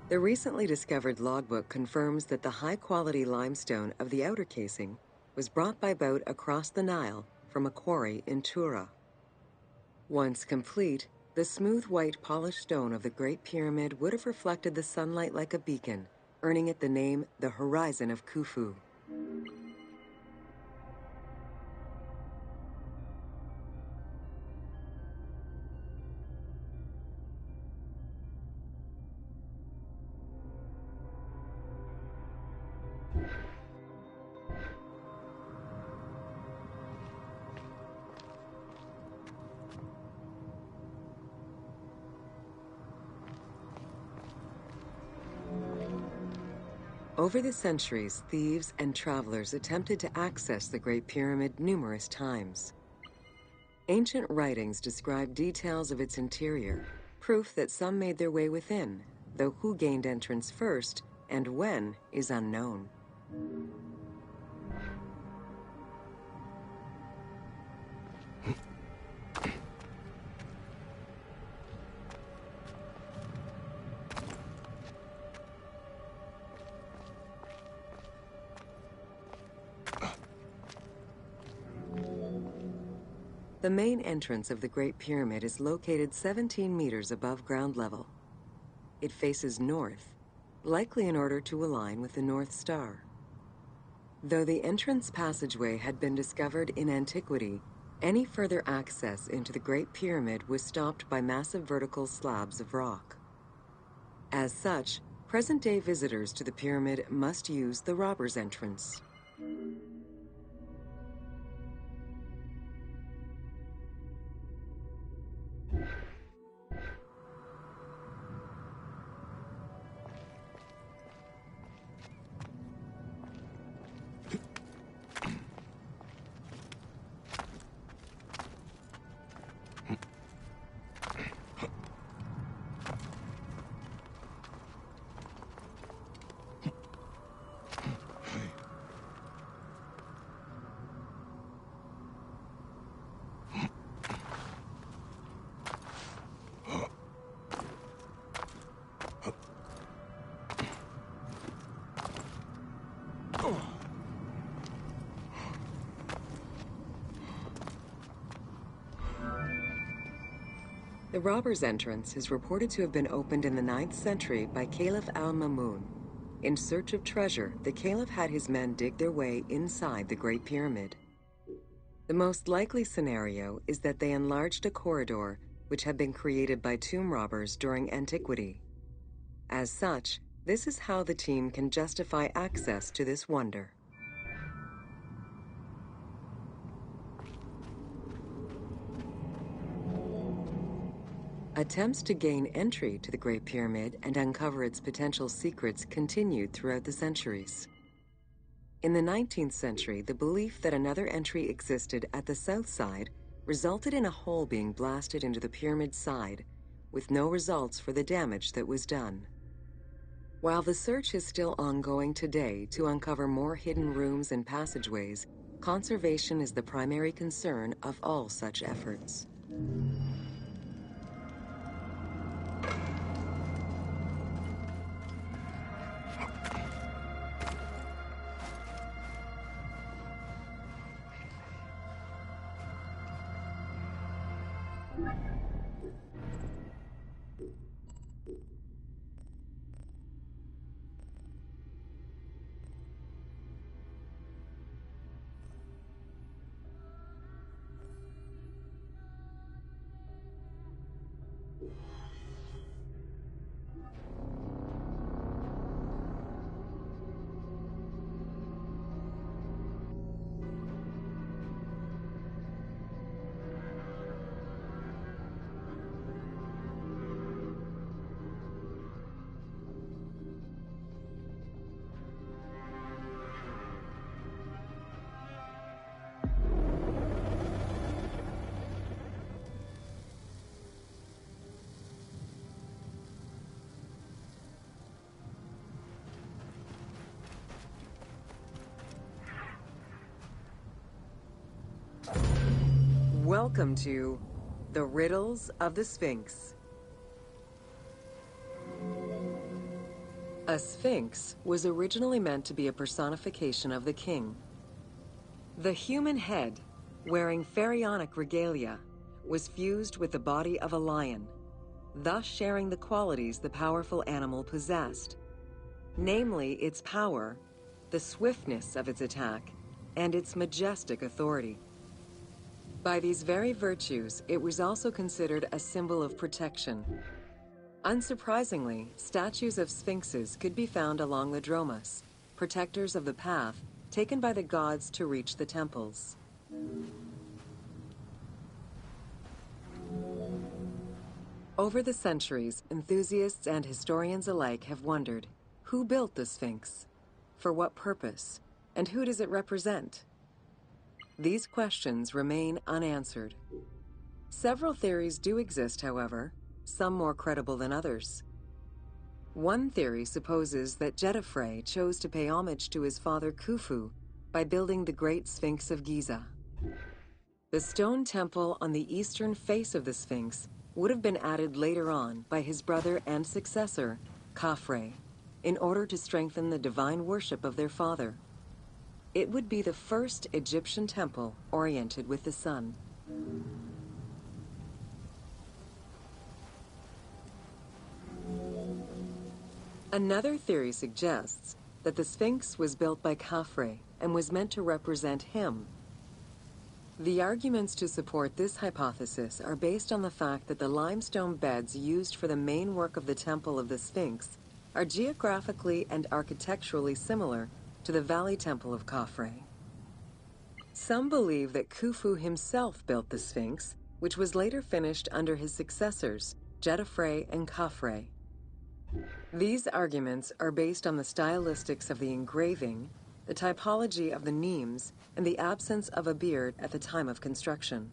The recently discovered logbook confirms that the high-quality limestone of the outer casing was brought by boat across the Nile from a quarry in Tura. Once complete, the smooth white polished stone of the Great Pyramid would have reflected the sunlight like a beacon, earning it the name the Horizon of Khufu. Over the centuries, thieves and travelers attempted to access the Great Pyramid numerous times. Ancient writings describe details of its interior, proof that some made their way within, though who gained entrance first and when is unknown. The main entrance of the Great Pyramid is located 17 meters above ground level. It faces north, likely in order to align with the North Star. Though the entrance passageway had been discovered in antiquity, any further access into the Great Pyramid was stopped by massive vertical slabs of rock. As such, present-day visitors to the pyramid must use the robber's entrance. The robber's entrance is reported to have been opened in the 9th century by Caliph al-Mamun. In search of treasure, the Caliph had his men dig their way inside the Great Pyramid. The most likely scenario is that they enlarged a corridor which had been created by tomb robbers during antiquity. As such, this is how the team can justify access to this wonder. Attempts to gain entry to the Great Pyramid and uncover its potential secrets continued throughout the centuries. In the 19th century, the belief that another entry existed at the south side resulted in a hole being blasted into the pyramid's side, with no results for the damage that was done. While the search is still ongoing today to uncover more hidden rooms and passageways, conservation is the primary concern of all such efforts. Welcome to The Riddles of the Sphinx. A sphinx was originally meant to be a personification of the king. The human head, wearing pharaonic regalia, was fused with the body of a lion, thus sharing the qualities the powerful animal possessed, namely its power, the swiftness of its attack, and its majestic authority. By these very virtues, it was also considered a symbol of protection. Unsurprisingly, statues of sphinxes could be found along the dromas, protectors of the path taken by the gods to reach the temples. Over the centuries, enthusiasts and historians alike have wondered, who built the Sphinx? For what purpose? And who does it represent? These questions remain unanswered. Several theories do exist, however, some more credible than others. One theory supposes that Jedefre chose to pay homage to his father Khufu by building the Great Sphinx of Giza. The stone temple on the eastern face of the Sphinx would have been added later on by his brother and successor, Khafre, in order to strengthen the divine worship of their father. It would be the first Egyptian temple oriented with the sun. Another theory suggests that the Sphinx was built by Khafre and was meant to represent him. The arguments to support this hypothesis are based on the fact that the limestone beds used for the main work of the Temple of the Sphinx are geographically and architecturally similar to the Valley Temple of Khafre. Some believe that Khufu himself built the Sphinx, which was later finished under his successors, Jedefre and Khafre. These arguments are based on the stylistics of the engraving, the typology of the nemes, and the absence of a beard at the time of construction.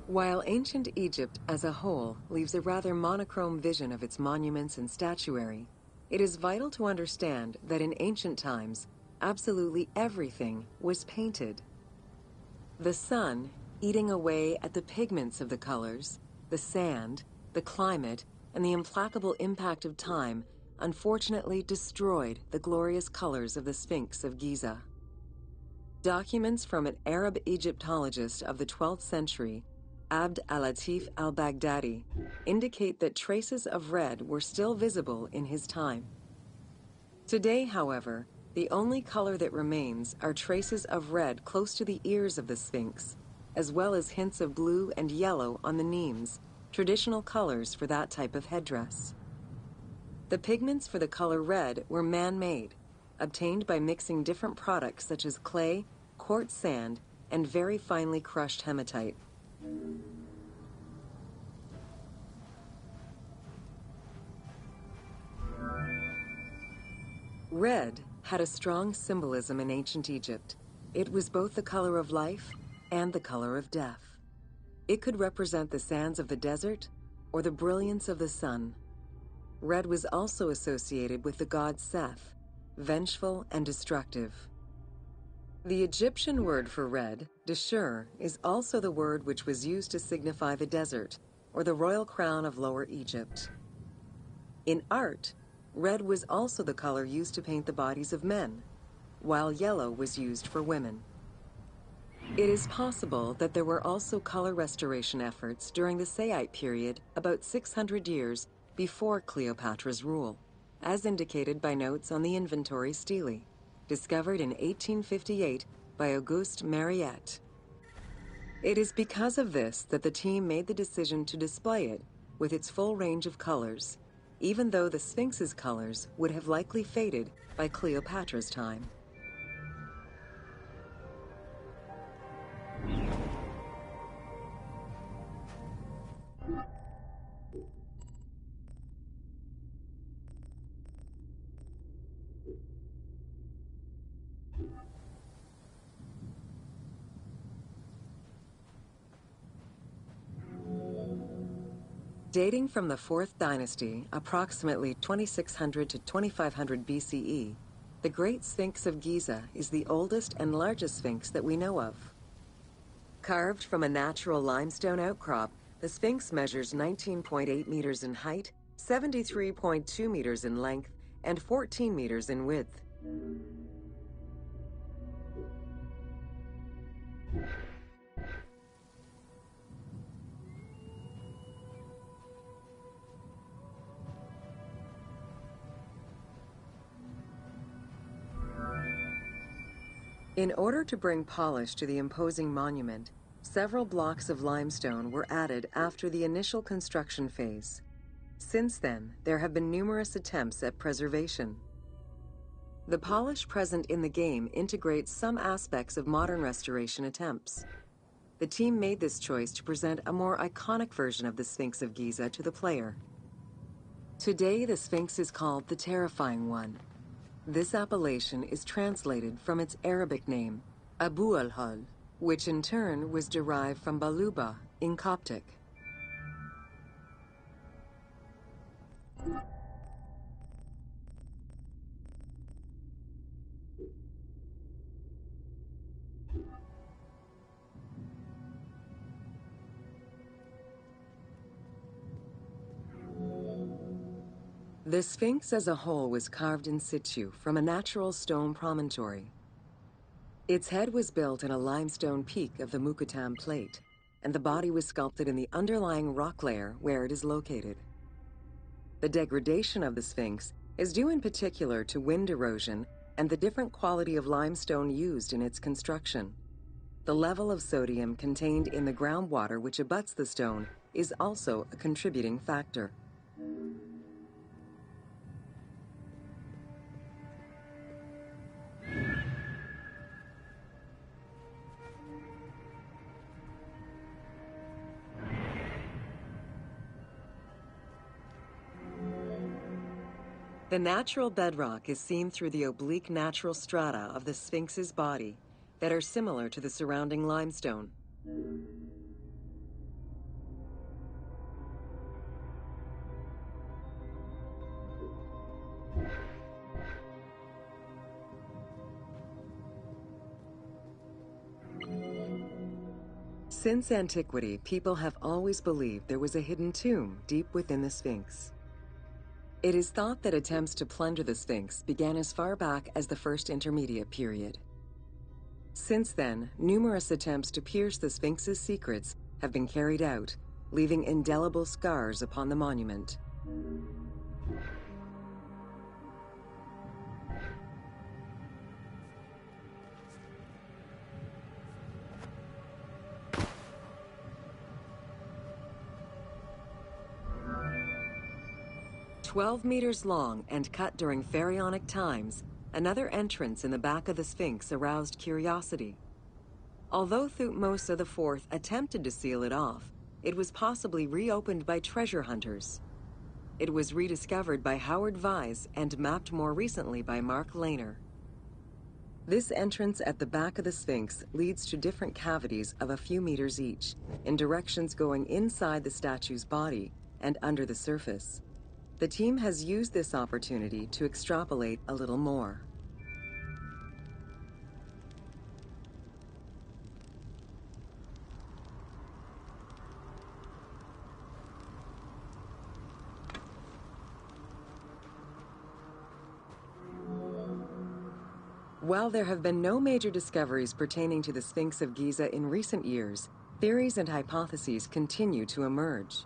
While ancient Egypt as a whole leaves a rather monochrome vision of its monuments and statuary, it is vital to understand that in ancient times, absolutely everything was painted. The sun, eating away at the pigments of the colors, the sand, the climate, and the implacable impact of time unfortunately destroyed the glorious colors of the Sphinx of Giza. Documents from an Arab Egyptologist of the 12th century, Abd al-Latif al-Baghdadi, indicate that traces of red were still visible in his time. Today, however, the only color that remains are traces of red close to the ears of the Sphinx, as well as hints of blue and yellow on the nemes, traditional colors for that type of headdress. The pigments for the color red were man-made, obtained by mixing different products such as clay, quartz sand, and very finely crushed hematite. Red had a strong symbolism in ancient Egypt. It was both the color of life and the color of death. It could represent the sands of the desert or the brilliance of the sun. Red was also associated with the god Seth, vengeful and destructive. The Egyptian word for red, deshur, is also the word which was used to signify the desert, or the royal crown of Lower Egypt. In art, red was also the color used to paint the bodies of men, while yellow was used for women. It is possible that there were also color restoration efforts during the Saite period about 600 years before Cleopatra's rule, as indicated by notes on the inventory stele, discovered in 1858 by Auguste Mariette. It is because of this that the team made the decision to display it with its full range of colors, even though the Sphinx's colors would have likely faded by Cleopatra's time. Dating from the 4th dynasty, approximately 2600 to 2500 BCE, the Great Sphinx of Giza is the oldest and largest sphinx that we know of. Carved from a natural limestone outcrop, the Sphinx measures 19.8 meters in height, 73.2 meters in length, and 14 meters in width. In order to bring polish to the imposing monument, several blocks of limestone were added after the initial construction phase. Since then, there have been numerous attempts at preservation. The polish present in the game integrates some aspects of modern restoration attempts. The team made this choice to present a more iconic version of the Sphinx of Giza to the player. Today, the Sphinx is called the Terrifying One. This appellation is translated from its Arabic name, Abu al-Hal, which in turn was derived from Baluba in Coptic. The Sphinx as a whole was carved in situ from a natural stone promontory. Its head was built in a limestone peak of the Mukattam Plate, and the body was sculpted in the underlying rock layer where it is located. The degradation of the Sphinx is due in particular to wind erosion and the different quality of limestone used in its construction. The level of sodium contained in the groundwater which abuts the stone is also a contributing factor. The natural bedrock is seen through the oblique natural strata of the Sphinx's body that are similar to the surrounding limestone. Since antiquity, people have always believed there was a hidden tomb deep within the Sphinx. It is thought that attempts to plunder the Sphinx began as far back as the First Intermediate Period. Since then, numerous attempts to pierce the Sphinx's secrets have been carried out, leaving indelible scars upon the monument. "12 meters long and cut during pharaonic times, another entrance in the back of the Sphinx aroused curiosity. Although Thutmose IV attempted to seal it off, it was possibly reopened by treasure hunters. It was rediscovered by Howard Vyse and mapped more recently by Mark Lehner. This entrance at the back of the Sphinx leads to different cavities of a few meters each, in directions going inside the statue's body and under the surface. The team has used this opportunity to extrapolate a little more. While there have been no major discoveries pertaining to the Sphinx of Giza in recent years, theories and hypotheses continue to emerge.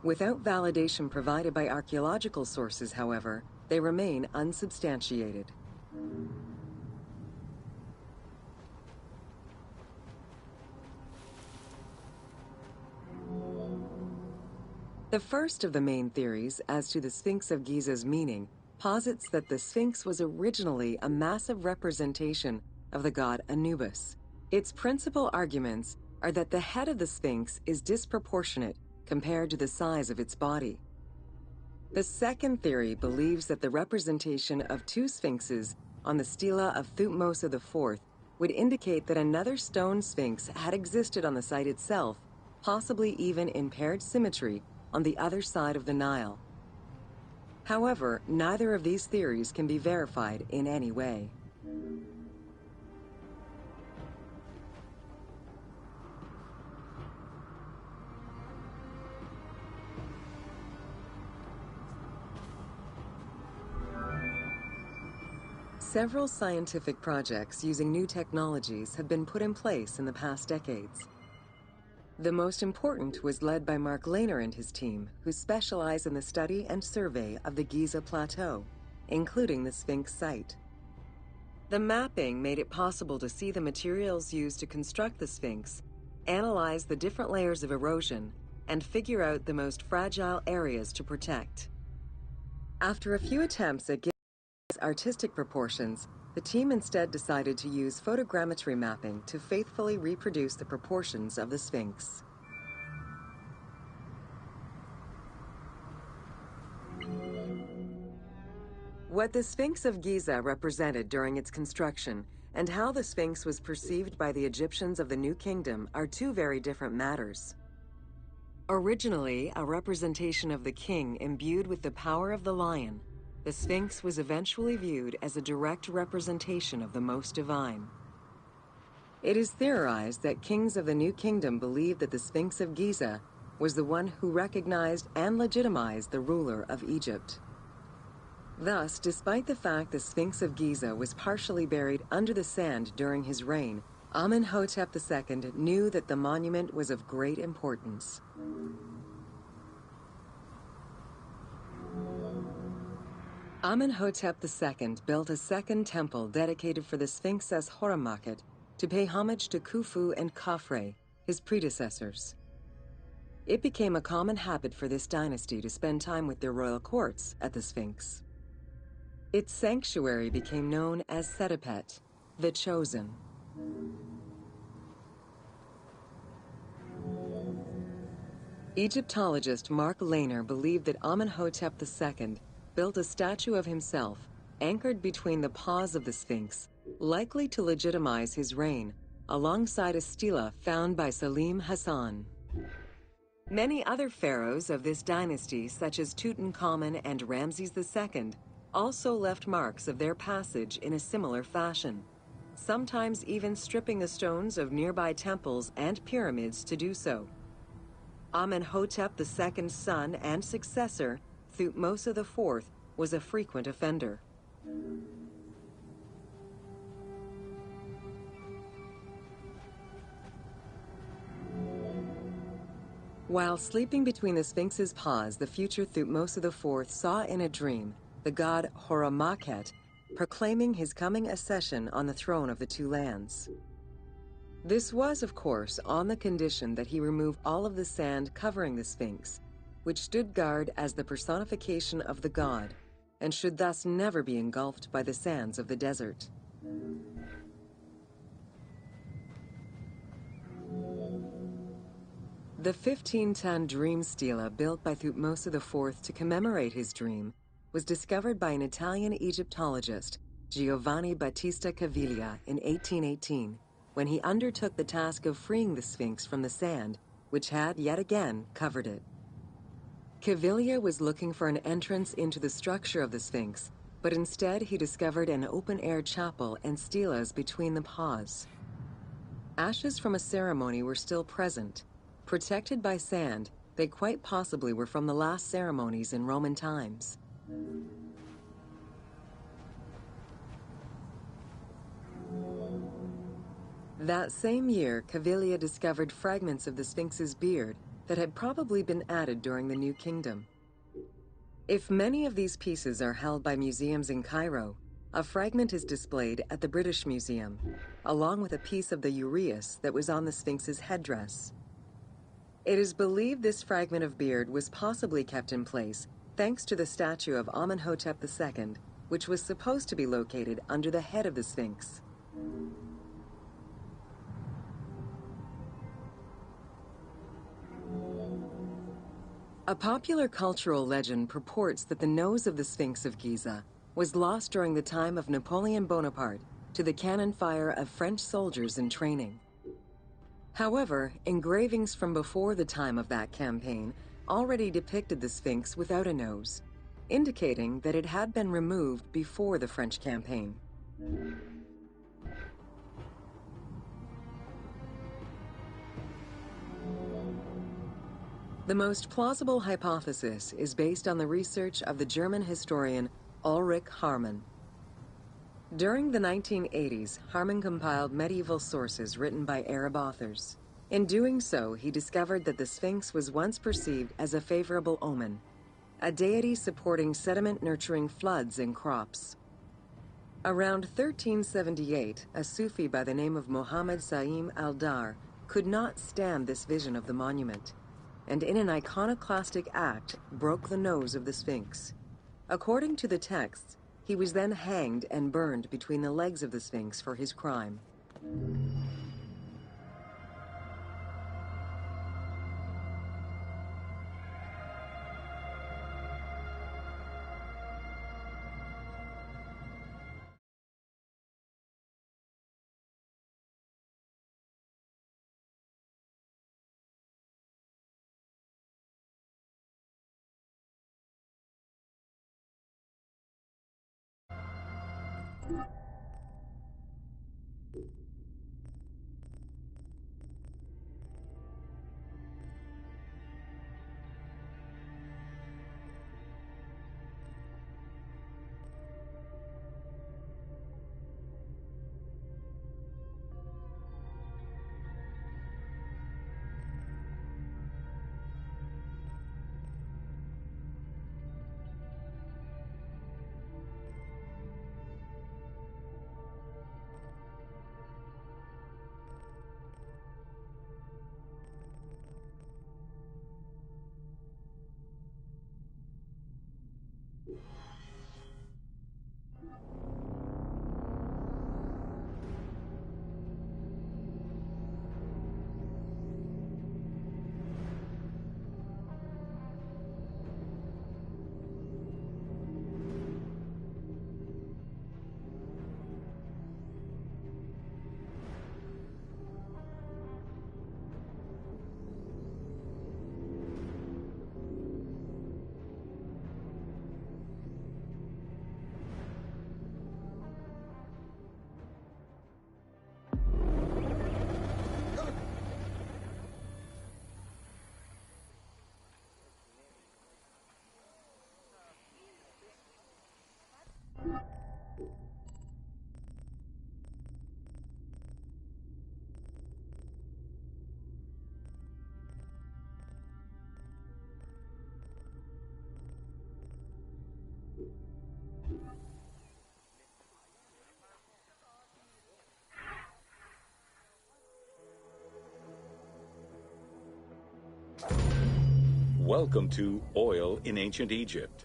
Without validation provided by archaeological sources, however, they remain unsubstantiated. The first of the main theories as to the Sphinx of Giza's meaning posits that the Sphinx was originally a massive representation of the god Anubis. Its principal arguments are that the head of the Sphinx is disproportionate compared to the size of its body. The second theory believes that the representation of two sphinxes on the stela of Thutmose IV would indicate that another stone sphinx had existed on the site itself, possibly even in paired symmetry on the other side of the Nile. However, neither of these theories can be verified in any way. Several scientific projects using new technologies have been put in place in the past decades. The most important was led by Mark Lehner and his team, who specialize in the study and survey of the Giza Plateau, including the Sphinx site. The mapping made it possible to see the materials used to construct the Sphinx, analyze the different layers of erosion, and figure out the most fragile areas to protect. After a few attempts at giving its artistic proportions, the team instead decided to use photogrammetry mapping to faithfully reproduce the proportions of the Sphinx. What the Sphinx of Giza represented during its construction and how the Sphinx was perceived by the Egyptians of the New Kingdom are two very different matters. Originally a representation of the king imbued with the power of the lion, the Sphinx was eventually viewed as a direct representation of the Most Divine. It is theorized that kings of the New Kingdom believed that the Sphinx of Giza was the one who recognized and legitimized the ruler of Egypt. Thus, despite the fact the Sphinx of Giza was partially buried under the sand during his reign, Amenhotep II knew that the monument was of great importance. Amenhotep II built a second temple dedicated for the Sphinx as Horemakhet to pay homage to Khufu and Khafre, his predecessors. It became a common habit for this dynasty to spend time with their royal courts at the Sphinx. Its sanctuary became known as Setepet, the Chosen. Egyptologist Mark Lehner believed that Amenhotep II built a statue of himself anchored between the paws of the Sphinx, likely to legitimize his reign, alongside a stela found by Salim Hassan. Many other pharaohs of this dynasty, such as Tutankhamun and Ramses II, also left marks of their passage in a similar fashion, sometimes even stripping the stones of nearby temples and pyramids to do so. Amenhotep II's son and successor, Thutmose IV, was a frequent offender. While sleeping between the Sphinx's paws, the future Thutmose IV saw in a dream the god Horemakhet proclaiming his coming accession on the throne of the two lands. This was, of course, on the condition that he remove all of the sand covering the Sphinx, which stood guard as the personification of the god, and should thus never be engulfed by the sands of the desert. The 15-ton dream stela built by Thutmose IV to commemorate his dream was discovered by an Italian Egyptologist, Giovanni Battista Caviglia, in 1818, when he undertook the task of freeing the Sphinx from the sand, which had yet again covered it. Caviglia was looking for an entrance into the structure of the Sphinx, but instead he discovered an open-air chapel and stelas between the paws. Ashes from a ceremony were still present. Protected by sand, they quite possibly were from the last ceremonies in Roman times. That same year, Caviglia discovered fragments of the Sphinx's beard that had probably been added during the New Kingdom. If many of these pieces are held by museums in Cairo, a fragment is displayed at the British Museum, along with a piece of the uraeus that was on the Sphinx's headdress. It is believed this fragment of beard was possibly kept in place thanks to the statue of Amenhotep II, which was supposed to be located under the head of the Sphinx. A popular cultural legend purports that the nose of the Sphinx of Giza was lost during the time of Napoleon Bonaparte to the cannon fire of French soldiers in training. However, engravings from before the time of that campaign already depicted the Sphinx without a nose, indicating that it had been removed before the French campaign. The most plausible hypothesis is based on the research of the German historian Ulrich Harman. During the 1980s, Harman compiled medieval sources written by Arab authors. In doing so, he discovered that the Sphinx was once perceived as a favorable omen, a deity supporting sediment-nurturing floods and crops. Around 1378, a Sufi by the name of Muhammad Sa'im al-Dar could not stand this vision of the monument, and in an iconoclastic act broke the nose of the Sphinx. According to the texts, he was then hanged and burned between the legs of the Sphinx for his crime. Welcome to Oil in Ancient Egypt.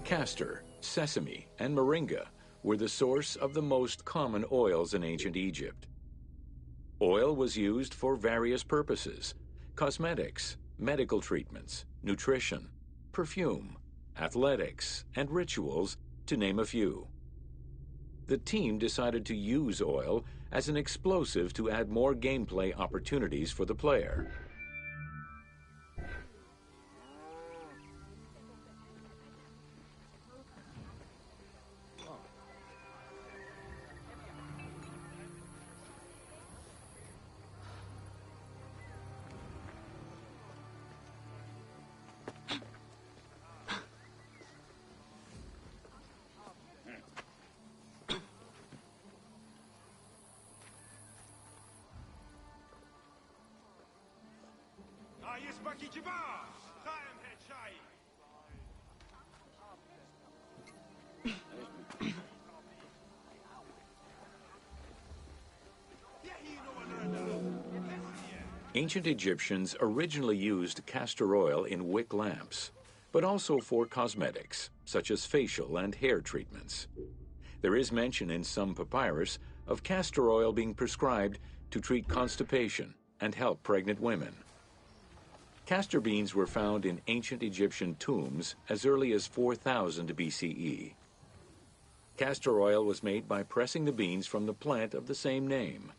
Castor, sesame, and moringa were the source of the most common oils in ancient Egypt. Oil was used for various purposes: cosmetics, medical treatments, nutrition, perfume, athletics, and rituals, to name a few. The team decided to use oil as an explosive to add more gameplay opportunities for the player. Ancient Egyptians originally used castor oil in wick lamps, but also for cosmetics, such as facial and hair treatments. There is mention in some papyrus of castor oil being prescribed to treat constipation and help pregnant women. Castor beans were found in ancient Egyptian tombs as early as 4000 BCE. Castor oil was made by pressing the beans from the plant of the same name.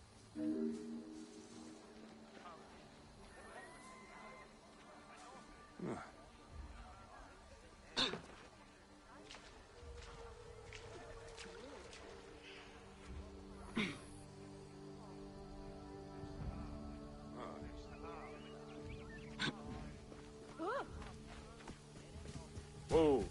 Whoa.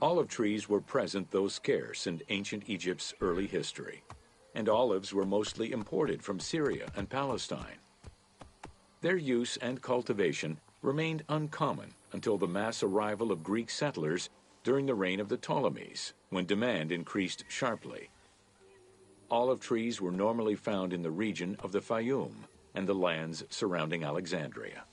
Olive trees were present, though scarce, in ancient Egypt's early history, and olives were mostly imported from Syria and Palestine. Their use and cultivation remained uncommon until the mass arrival of Greek settlers during the reign of the Ptolemies, when demand increased sharply. Olive trees were normally found in the region of the Fayum and the lands surrounding Alexandria.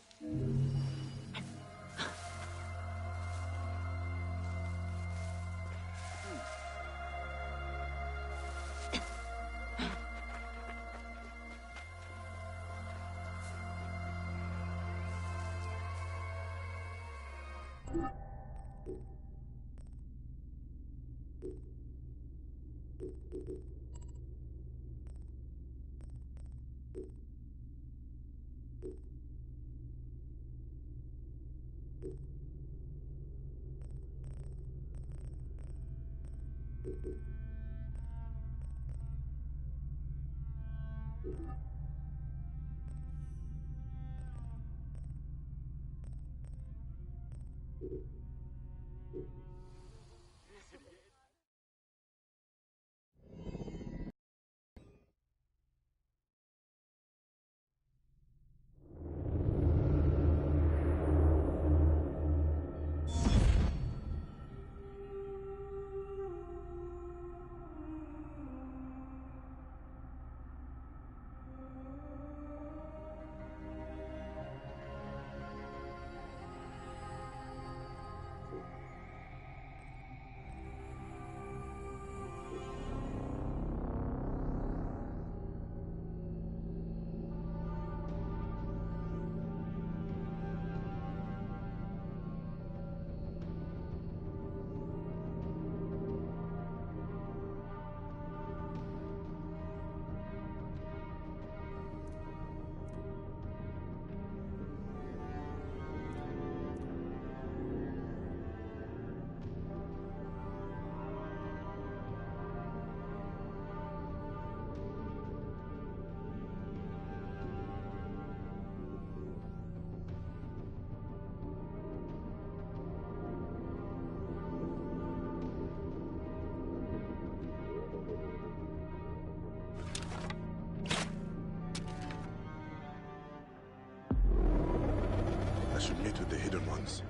I should meet with the Hidden Ones.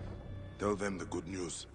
Tell them the good news.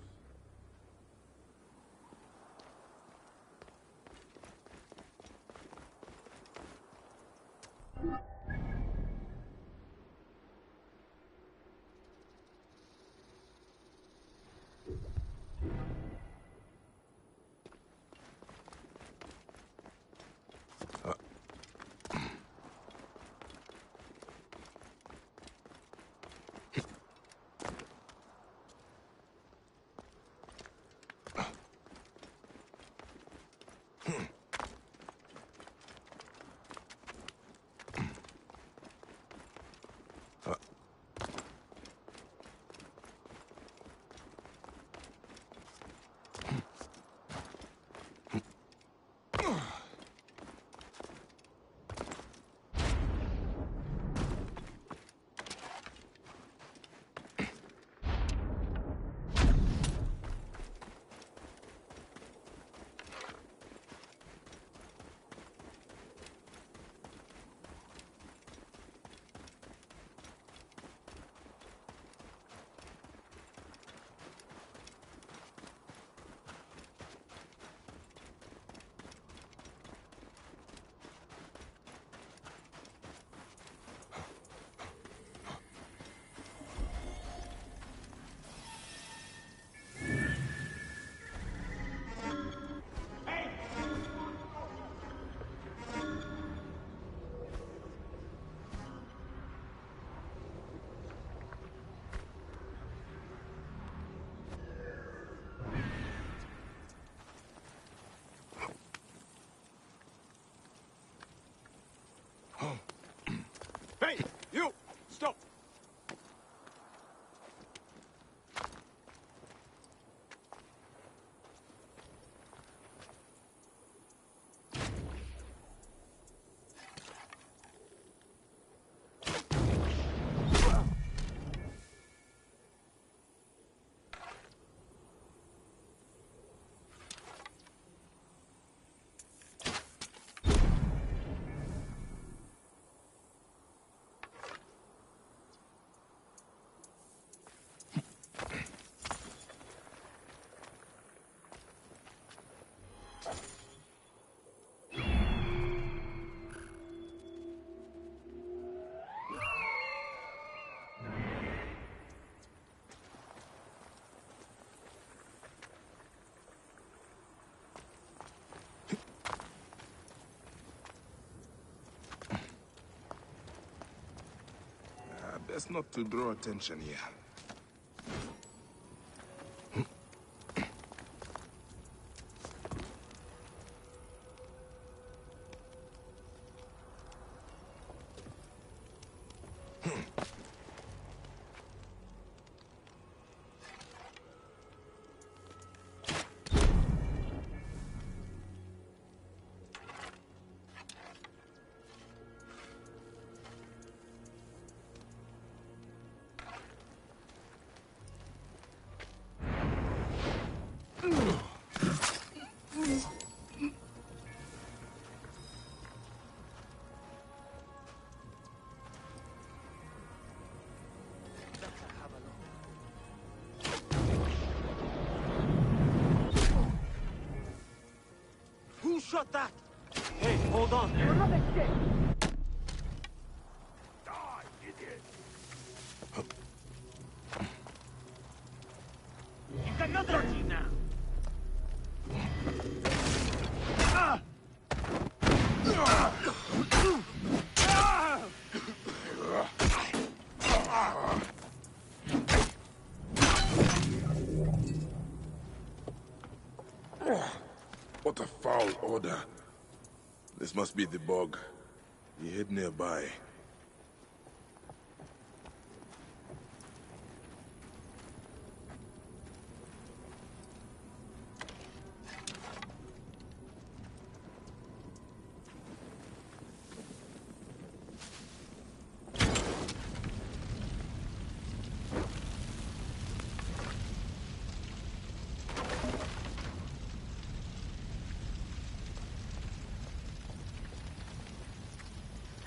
Best not to draw attention here. Who shot that? Hey, hold on. He's another team now. What a foul order. This must be the bog. He hid nearby.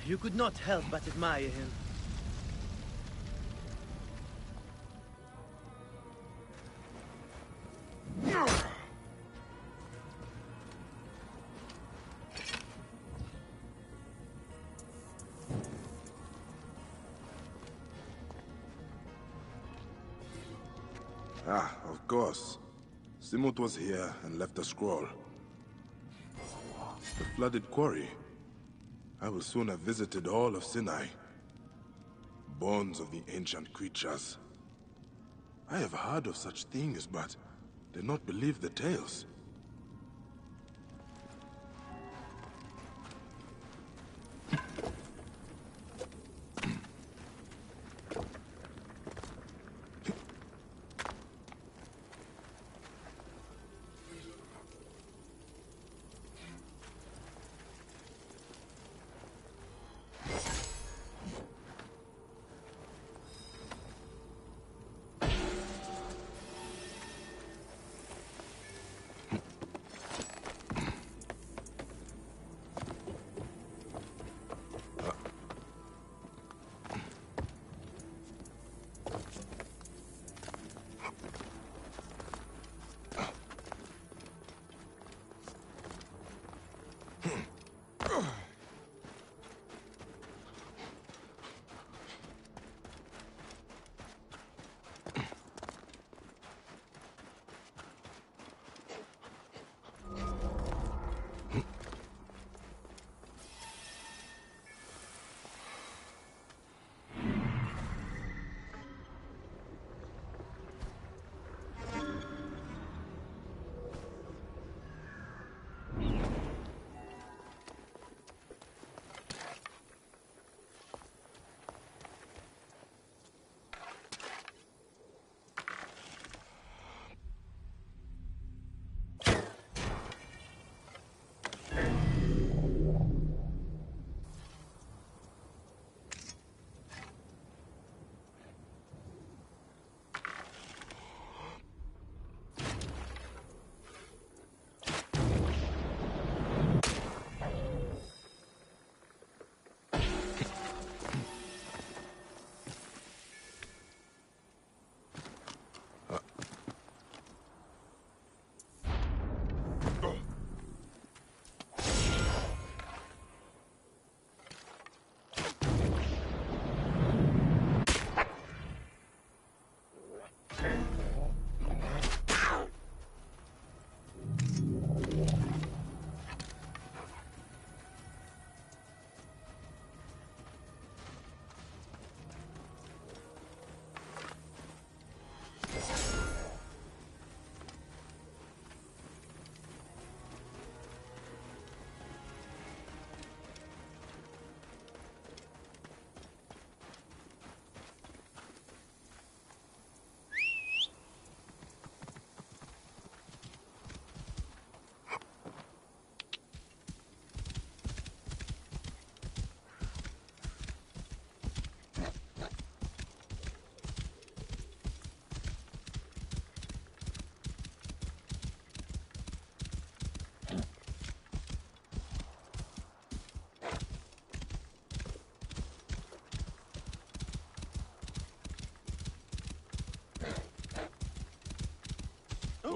You could not help but admire him. Ah, of course. Simut was here and left a scroll. The flooded quarry. I will soon have visited all of Sinai. Bones of the ancient creatures. I have heard of such things, but did not believe the tales.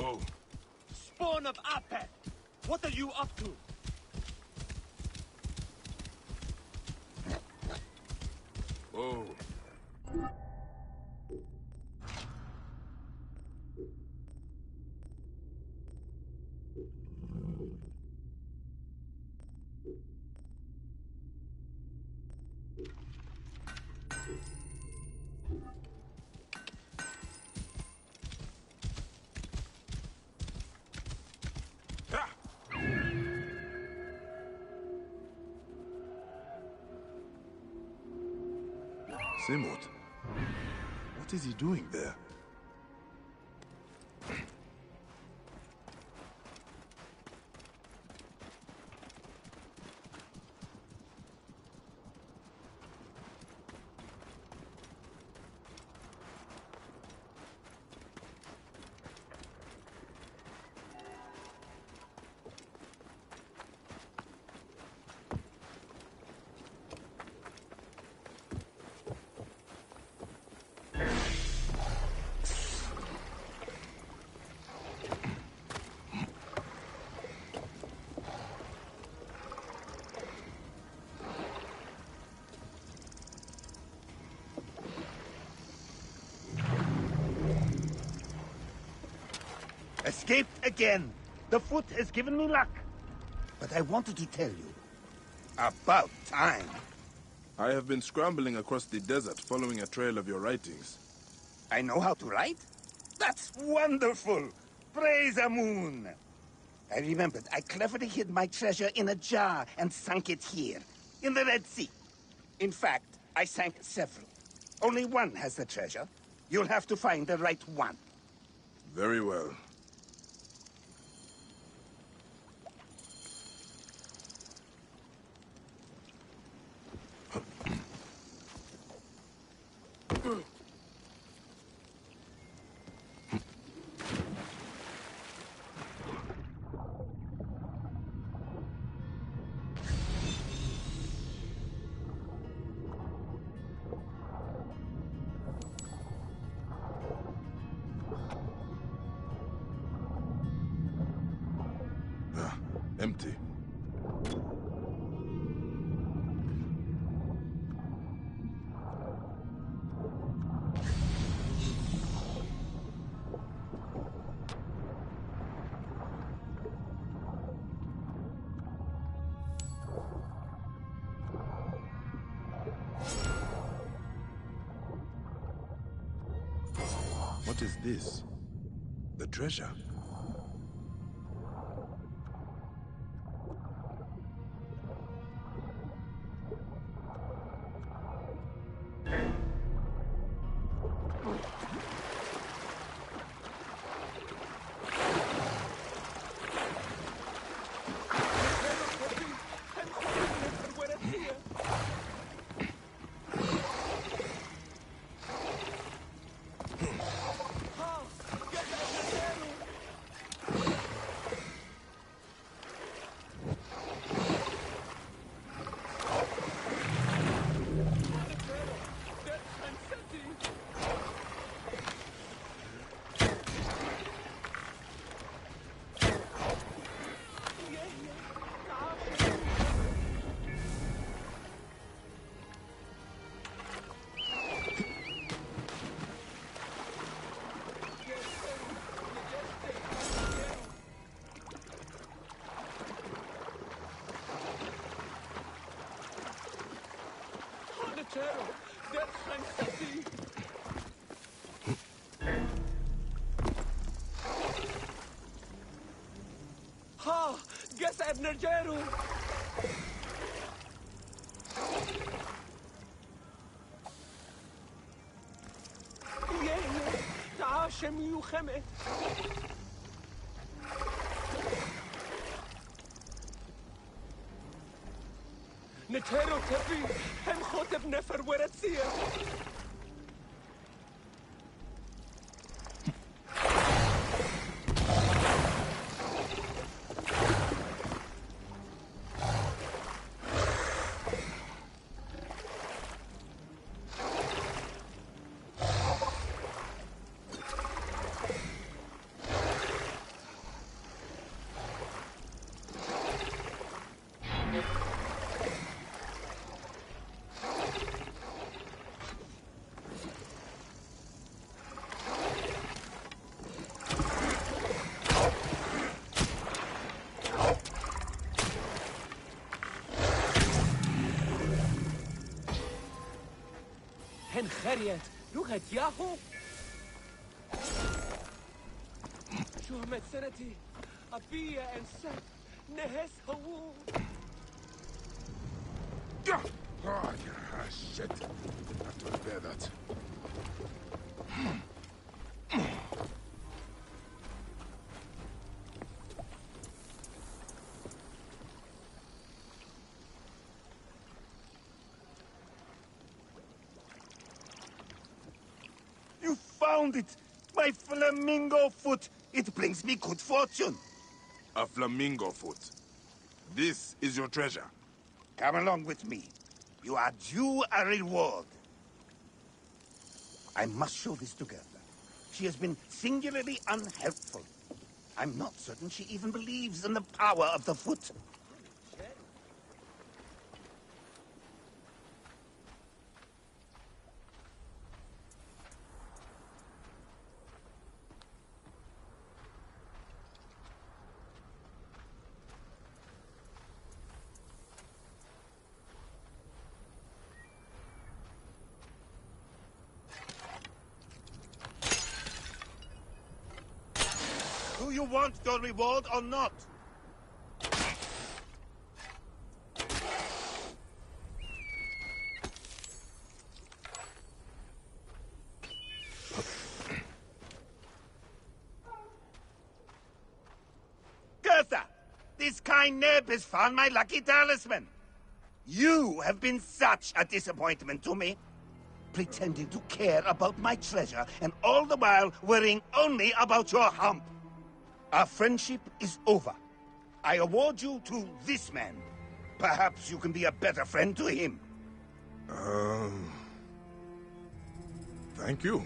Whoa. Spawn of Apet! What are you up to? Whoa. Simut, what is he doing there? Escaped again. The foot has given me luck. But I wanted to tell you. About time. I have been scrambling across the desert following a trail of your writings. I know how to write? That's wonderful! Praise the moon! I remembered I cleverly hid my treasure in a jar and sunk it here, in the Red Sea. In fact, I sank several. Only one has the treasure. You'll have to find the right one. Very well. Empty. What is this? The treasure? Ha! Guess Abner Jeru! تعاش ميوخمه نتهرو تبي هم خوتب نفر ورتسيه خيريت لغة ياهو شو همت سنتي أبيا إنسان نهس هو Oh, yeah, shit. Have to repair that. You found it! My flamingo foot! It brings me good fortune! A flamingo foot. This is your treasure. Come along with me. You are due a reward. I must show this to Gerda. She has been singularly unhelpful. I'm not certain she even believes in the power of the foot. Do you want your reward or not? Gertha! This kind neb has found my lucky talisman. You have been such a disappointment to me. Pretending to care about my treasure, and all the while worrying only about your hump. Our friendship is over. I award you to this man. Perhaps you can be a better friend to him. Thank you.